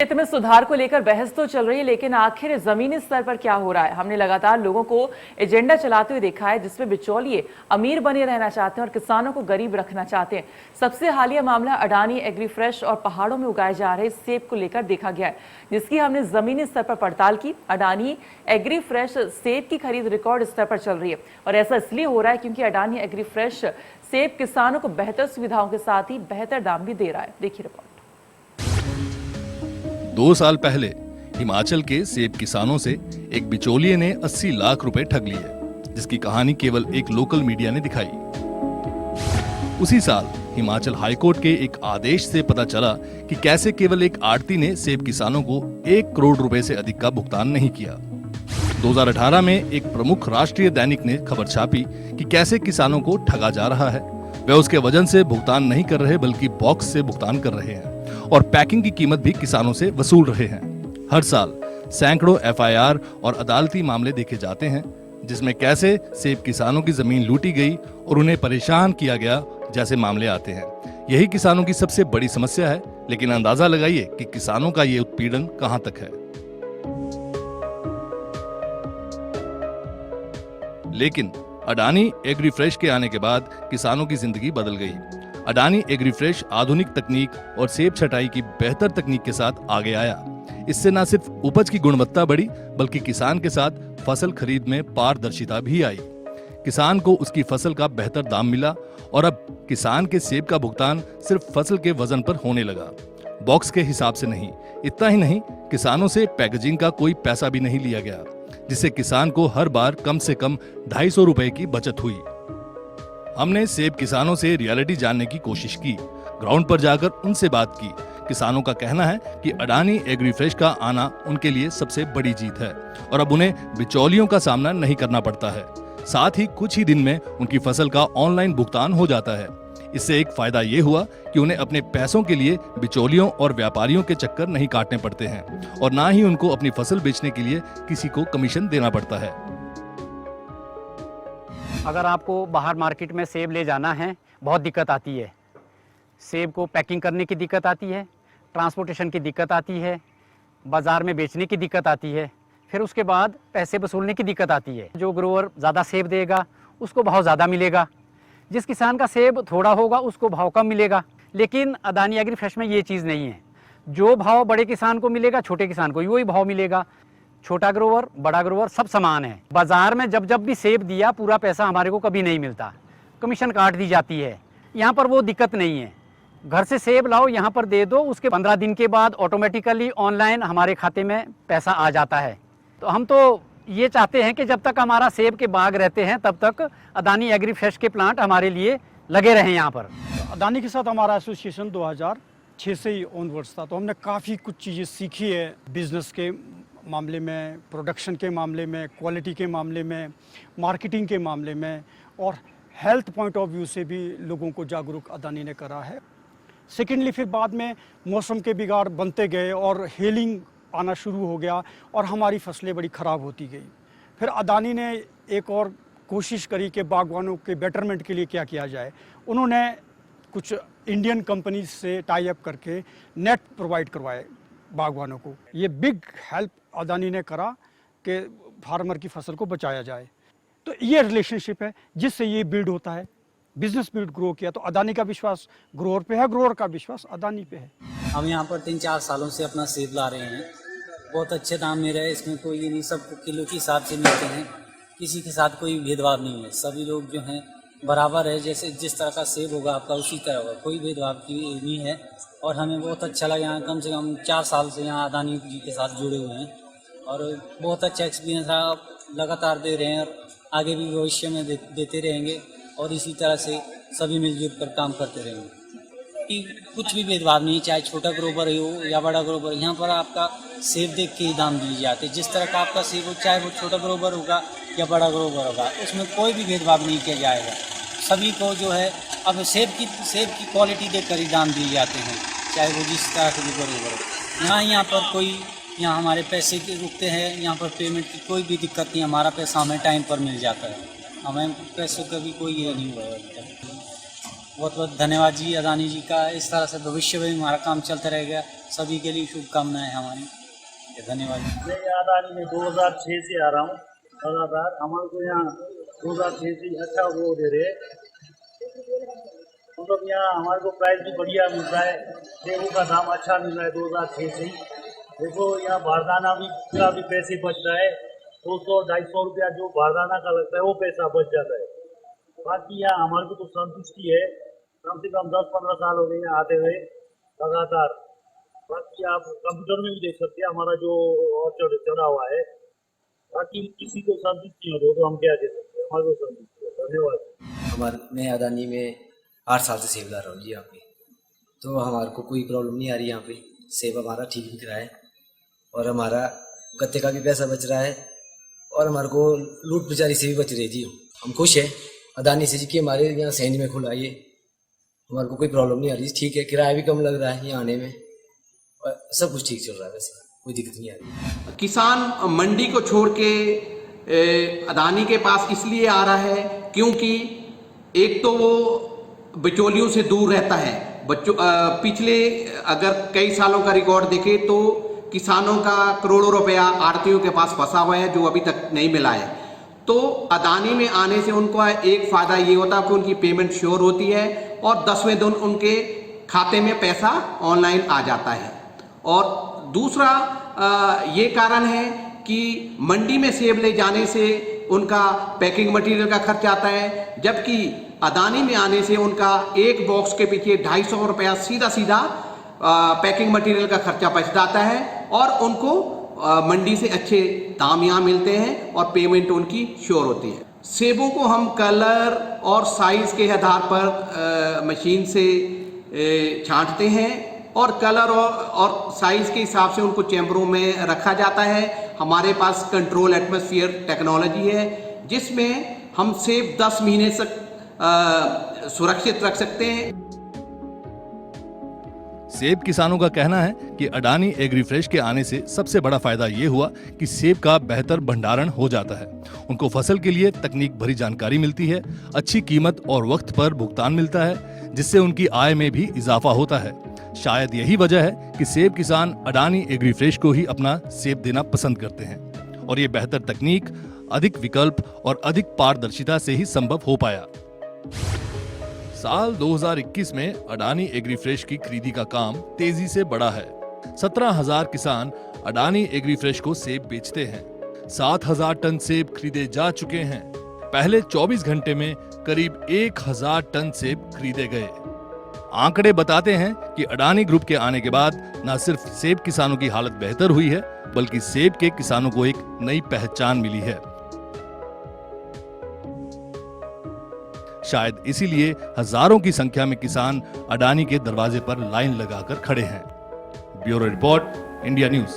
वित्त में सुधार को लेकर बहस तो चल रही है, लेकिन आखिर जमीनी स्तर पर क्या हो रहा है? हमने लगातार लोगों को एजेंडा चलाते हुए देखा है जिसमें बिचौलिए अमीर बने रहना चाहते हैं और किसानों को गरीब रखना चाहते हैं। सबसे हालिया मामला अडानी एग्री फ्रेश और पहाड़ों में उगाए जा रहे सेब को लेकर देखा गया है, जिसकी हमने जमीनी स्तर पर पड़ताल की। अडानी एग्री फ्रेश सेब की खरीद रिकॉर्ड स्तर पर चल रही है और ऐसा इसलिए हो रहा है क्योंकि अडानी एग्री फ्रेश सेब किसानों को बेहतर सुविधाओं के साथ ही बेहतर दाम भी दे रहा है। देखिए रिपोर्ट। 2 साल पहले हिमाचल के सेब किसानों से एक बिचौलिए ने 80 लाख रुपए ठग लिए, जिसकी कहानी केवल एक लोकल मीडिया ने दिखाई। उसी साल हिमाचल हाईकोर्ट के एक आदेश से पता चला कि कैसे केवल एक आड़ती ने सेब किसानों को 1 करोड़ रुपए से अधिक का भुगतान नहीं किया। 2018 में एक प्रमुख राष्ट्रीय दैनिक ने खबर छापी कि कैसे किसानों को ठगा जा रहा है। वे उसके वजन से भुगतान नहीं कर रहे बल्कि बॉक्स से भुगतान कर रहे हैं और पैकिंग की कीमत भी किसानों से वसूल रहे हैं। हर साल सैकड़ों एफआईआर और अदालती मामले देखे जाते हैं जिसमें कैसे सेब किसानों की जमीन लूटी गई और उन्हें परेशान किया गया जैसे मामले आते हैं। यही किसानों की सबसे बड़ी समस्या है, लेकिन अंदाजा लगाइए कि किसानों का ये उत्पीड़न कहां तक है। लेकिन अडानी एग्री फ्रेश के आने के बाद किसानों की जिंदगी बदल गई। अडानी एग्री फ्रेश आधुनिक तकनीक और सेब छटाई की बेहतर तकनीक के साथ आगे आया। इससे न सिर्फ उपज की गुणवत्ता बढ़ी बल्कि किसान के साथ फसल खरीद में पारदर्शिता भी आई। किसान को उसकी फसल का बेहतर दाम मिला और अब किसान के सेब का भुगतान सिर्फ फसल के वजन पर होने लगा, बॉक्स के हिसाब से नहीं। इतना ही नहीं, किसानों से पैकेजिंग का कोई पैसा भी नहीं लिया गया, जिससे किसान को हर बार कम से कम 250 रुपए की बचत हुई। हमने सेब किसानों से रियलिटी जानने की कोशिश की, ग्राउंड पर जाकर उनसे बात की। किसानों का कहना है कि अडानी एग्री फ्रेश का आना उनके लिए सबसे बड़ी जीत है और अब उन्हें बिचौलियों का सामना नहीं करना पड़ता है। साथ ही कुछ ही दिन में उनकी फसल का ऑनलाइन भुगतान हो जाता है। इससे एक फायदा ये हुआ कि उन्हें अपने पैसों के लिए बिचौलियों और व्यापारियों के चक्कर नहीं काटने पड़ते हैं और ना ही उनको अपनी फसल बेचने के लिए किसी को कमीशन देना पड़ता है। अगर आपको बाहर मार्केट में सेब ले जाना है, बहुत दिक्कत आती है। सेब को पैकिंग करने की दिक्कत आती है, ट्रांसपोर्टेशन की दिक्कत आती है, बाज़ार में बेचने की दिक्कत आती है, फिर उसके बाद पैसे वसूलने की दिक्कत आती है। जो ग्रोवर ज़्यादा सेब देगा उसको भाव ज़्यादा मिलेगा, जिस किसान का सेब थोड़ा होगा उसको भाव कम मिलेगा। लेकिन अडानी एग्री फ्रेश में ये चीज़ नहीं है। जो भाव बड़े किसान को मिलेगा छोटे किसान को वही भाव मिलेगा। छोटा ग्रोवर बड़ा ग्रोवर सब समान है। बाजार में जब जब भी सेब दिया पूरा पैसा हमारे को कभी नहीं मिलता, कमीशन काट दी जाती है। यहाँ पर वो दिक्कत नहीं है। घर से सेब लाओ, यहाँ पर दे दो, उसके 15 दिन के बाद ऑटोमेटिकली ऑनलाइन हमारे खाते में पैसा आ जाता है। तो हम तो ये चाहते हैं कि जब तक हमारा सेब के बाग रहते हैं तब तक अडानी एग्री फ्रेश के प्लांट हमारे लिए लगे रहें यहाँ पर। अडानी के साथ हमारा एसोसिएशन 2006 से ही ऑनवर्ड्स था, तो हमने काफ़ी कुछ चीज़ें सीखी है बिजनेस के मामले में, प्रोडक्शन के मामले में, क्वालिटी के मामले में, मार्केटिंग के मामले में, और हेल्थ पॉइंट ऑफ व्यू से भी लोगों को जागरूक अडानी ने करा है। सेकेंडली फिर बाद में मौसम के बिगाड़ बनते गए और हेलिंग आना शुरू हो गया और हमारी फसलें बड़ी ख़राब होती गई। फिर अडानी ने एक और कोशिश करी कि बागवानों के बेटरमेंट के लिए क्या किया जाए। उन्होंने कुछ इंडियन कंपनी से टाई अप करके नेट प्रोवाइड करवाए बागवानों को। ये बिग हेल्प अडानी ने करा कि फार्मर की फसल को बचाया जाए। तो ये रिलेशनशिप है जिससे ये बिल्ड होता है, बिजनेस बिल्ड ग्रो किया। तो अडानी का विश्वास ग्रोअर पे है, ग्रोअर का विश्वास अडानी पे है। हम यहाँ पर 3-4 सालों से अपना सेब ला रहे हैं। बहुत अच्छे दाम मेरे हैं, इसमें कोई ये नहीं, सब किलो के हिसाब से मिलते हैं, किसी के साथ कोई भेदभाव नहीं है। सभी लोग जो हैं बराबर है, जैसे जिस तरह का सेब होगा आपका उसी तरह होगा, कोई भेदभाव की नहीं है। और हमें बहुत अच्छा लगा, यहाँ कम से कम 4 साल से यहाँ अडानी जी के साथ जुड़े हुए हैं और बहुत अच्छा एक्सपीरियंस रहा। लगातार दे रहे हैं और आगे भी भविष्य में देते रहेंगे और इसी तरह से सभी मिलजुल कर काम करते रहेंगे। कि कुछ भी भेदभाव नहीं, चाहे छोटा ग्रोवर हो या बड़ा ग्रोवर, यहाँ पर आपका सेब देख के ही दाम दिए जाते हैं। जिस तरह का आपका सेब हो, चाहे वो छोटा ग्रोवर होगा या बड़ा ग्रोवर होगा, उसमें कोई भी भेदभाव नहीं किया जाएगा। सभी को जो है अब सेब की क्वालिटी देख कर ही दाम दिए जाते हैं, चाहे वो जिस तरह के भी ग्रोवर हो। यहाँ पर कोई यहाँ हमारे पैसे रुकते हैं, यहाँ पर पेमेंट की कोई भी दिक्कत नहीं, हमारा पैसा हमें टाइम पर मिल जाता है, हमें पैसों का भी कोई ये नहीं हुआ है। बहुत बहुत धन्यवाद जी अदानी जी का। इस तरह से भविष्य में हमारा काम चलता रहेगा। सभी के लिए शुभकामनाएं हमारी। धन्यवाद। मैं अदानी में 2006 से आ रहा हूँ लगातार। हमारे को यहाँ 2006 से अच्छा वो दे रहे, मतलब यहाँ हमारे को प्राइस भी बढ़िया मिल रहा है, गेहूँ का दाम अच्छा मिल रहा है 2006 से ही। देखो यहाँ बारदाना भी पूरा भी पैसे बच रहा है, 200-250 रुपया जो बारदाना का लगता है वो पैसा बच जाता है। बाकी यहाँ हमारे को तो संतुष्टि है, कम से कम 10-15 साल हो गए यहाँ आते हुए लगातार। बाकी आप कंप्यूटर में भी देख सकते हैं हमारा जो ऑर्चर्ड चढ़ा हुआ है। बाकी किसी को संतुष्टि हो तो हम क्या दे सकते हैं, हमारे को संतुष्टि हो। धन्यवाद। मैं अदानी में 8 साल से सेब ला रहा हूँ जी यहाँ पे, तो हमारे को कोई प्रॉब्लम नहीं आ रही। यहाँ पे सेब हमारा ठीक बिक रहा है और हमारा कत्ते का भी पैसा बच रहा है और हमारे को लूट बेचारी से भी बच रही जी। हम खुश हैं अदानी से जी कि हमारे यहाँ सैनी में खुला ये, हमारे को कोई प्रॉब्लम नहीं आ रही। ठीक है, किराया भी कम लग रहा है यहाँ आने में और सब कुछ ठीक चल रहा है, वैसे कोई दिक्कत नहीं आ रही। किसान मंडी को छोड़ के अदानी के पास इसलिए आ रहा है क्योंकि एक तो वो बिचौलियों से दूर रहता है। पिछले अगर कई सालों का रिकॉर्ड देखे तो किसानों का करोड़ों रुपया आड़तियों के पास फंसा हुआ है जो अभी तक नहीं मिला है। तो अदानी में आने से उनको एक फ़ायदा ये होता है कि उनकी पेमेंट श्योर होती है और 10वें दिन उनके खाते में पैसा ऑनलाइन आ जाता है। और दूसरा ये कारण है कि मंडी में सेब ले जाने से उनका पैकिंग मटेरियल का खर्च आता है, जबकि अदानी में आने से उनका एक बॉक्स के पीछे 250 रुपया सीधा पैकिंग मटेरियल का खर्चा बच जाता है और उनको मंडी से अच्छे दाम यहाँ मिलते हैं और पेमेंट उनकी श्योर होती है। सेबों को हम कलर और साइज़ के आधार पर मशीन से छांटते हैं और कलर और साइज़ के हिसाब से उनको चैम्बरों में रखा जाता है। हमारे पास कंट्रोल एटमॉस्फेयर टेक्नोलॉजी है जिसमें हम सेब 10 महीने तक सुरक्षित रख सकते हैं। सेब किसानों का कहना है कि अडानी एग्रीफ्रेश के आने से सबसे बड़ा फायदा ये हुआ कि सेब का बेहतर भंडारण हो जाता है। उनको फसल के लिए तकनीक भरी जानकारी मिलती है, अच्छी कीमत और वक्त पर भुगतान मिलता है, जिससे उनकी आय में भी इजाफा होता है। शायद यही वजह है कि सेब किसान अडानी एग्रीफ्रेश को ही अपना सेब देना पसंद करते हैं और ये बेहतर तकनीक, अधिक विकल्प और अधिक पारदर्शिता से ही संभव हो पाया। साल 2021 में अडानी एग्रीफ्रेश की खरीदी का काम तेजी से बढ़ा है। 17,000 किसान अडानी एग्रीफ्रेश को सेब बेचते हैं। 7,000 टन सेब खरीदे जा चुके हैं। पहले 24 घंटे में करीब 1,000 टन सेब खरीदे गए। आंकड़े बताते हैं कि अडानी ग्रुप के आने के बाद न सिर्फ सेब किसानों की हालत बेहतर हुई है, बल्कि सेब के किसानों को एक नई पहचान मिली है। शायद इसीलिए हजारों की संख्या में किसान अडानी के दरवाजे पर लाइन लगाकर खड़े हैं। Bureau report, India news.